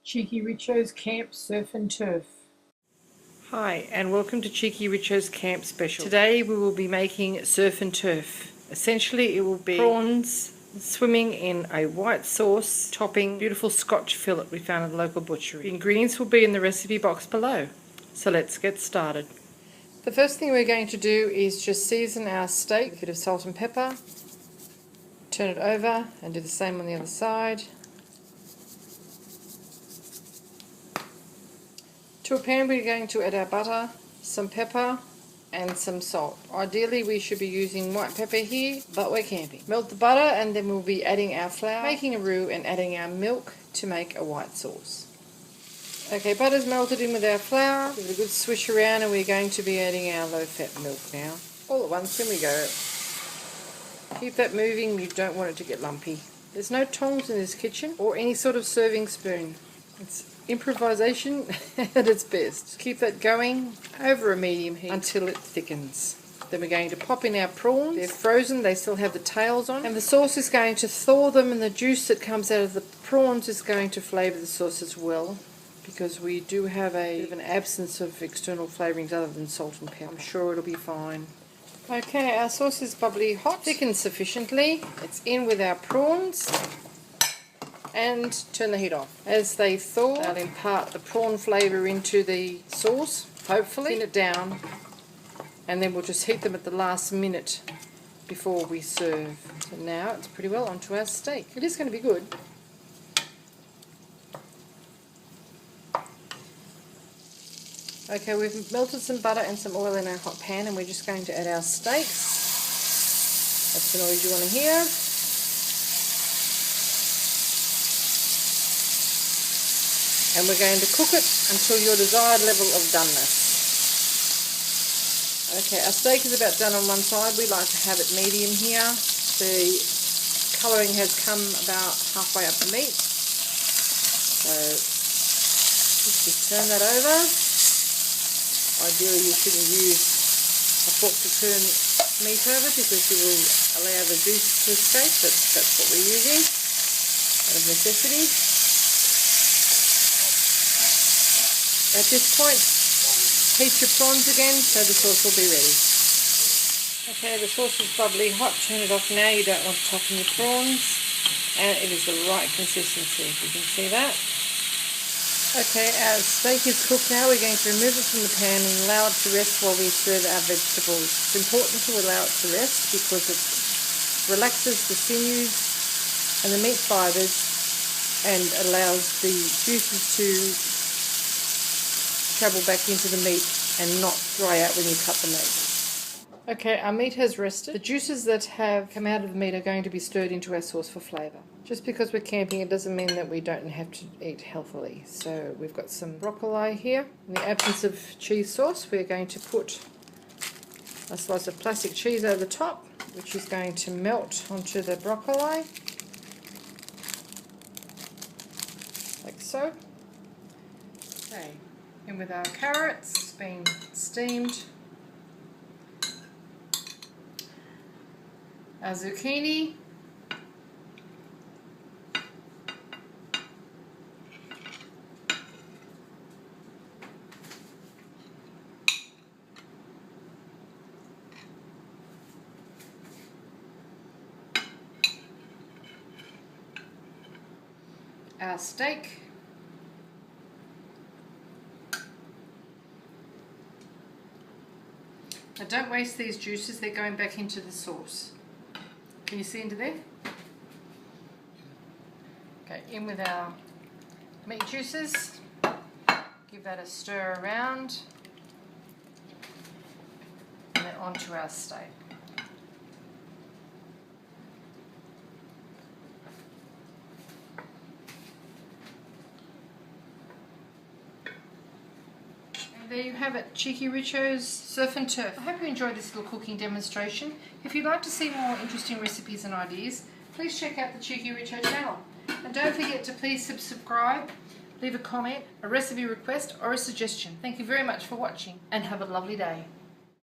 Cheeky Richo's Camp Surf and Turf. Hi and welcome to Cheeky Richo's Camp Special. Today we will be making surf and turf. Essentially it will be prawns swimming in a white sauce topping beautiful scotch fillet we found at the local butchery. The ingredients will be in the recipe box below. So let's get started. The first thing we're going to do is just season our steak with a bit of salt and pepper. Turn it over and do the same on the other side. To a pan we're going to add our butter, some pepper and some salt. Ideally we should be using white pepper here, but we're camping. Melt the butter and then we'll be adding our flour, making a roux and adding our milk to make a white sauce. Okay, butter's melted in with our flour. Give it a good swish around and we're going to be adding our low-fat milk now. All at once, in we go. Keep that moving, you don't want it to get lumpy. There's no tongs in this kitchen or any sort of serving spoon. It's improvisation at its best. Keep that going over a medium heat until it thickens. Then we're going to pop in our prawns. They're frozen, they still have the tails on. And the sauce is going to thaw them, and the juice that comes out of the prawns is going to flavour the sauce as well, because we do have an absence of external flavourings other than salt and pepper. I'm sure it'll be fine. Okay, our sauce is bubbly hot, thickened sufficiently. It's in with our prawns. And turn the heat off. As they thaw, they'll impart the prawn flavour into the sauce, hopefully. Thin it down, and then we'll just heat them at the last minute before we serve. So now it's pretty well onto our steak. It is going to be good. Okay, we've melted some butter and some oil in our hot pan, and we're just going to add our steaks. That's the noise you want to hear. And we're going to cook it until your desired level of doneness. Okay, our steak is about done on one side. We like to have it medium here. The colouring has come about halfway up the meat. So just turn that over. Ideally you shouldn't use a fork to turn meat over because you will allow the juice to escape, but that's what we're using out of necessity. At this point, heat your prawns again so the sauce will be ready. Okay, the sauce is bubbly hot. Turn it off now. You don't want to toughen your prawns. And it is the right consistency, if you can see that. Okay, our steak is cooked now. We're going to remove it from the pan and allow it to rest while we serve our vegetables. It's important to allow it to rest because it relaxes the sinews and the meat fibres and allows the juices to travel back into the meat and not dry out when you cut the meat. Okay, our meat has rested. The juices that have come out of the meat are going to be stirred into our sauce for flavour. Just because we're camping, it doesn't mean that we don't have to eat healthily. So we've got some broccoli here. In the absence of cheese sauce, we're going to put a slice of plastic cheese over the top, which is going to melt onto the broccoli, like so. Okay. In with our carrots, it's been steamed. Our zucchini. Our steak. Now don't waste these juices, they're going back into the sauce. Can you see into there? Okay, in with our meat juices. Give that a stir around. And then onto our steak. There you have it, Cheeky Richo's Surf and Turf. I hope you enjoyed this little cooking demonstration. If you'd like to see more interesting recipes and ideas, please check out the Cheeky Richo channel. And don't forget to please subscribe, leave a comment, a recipe request or a suggestion. Thank you very much for watching and have a lovely day.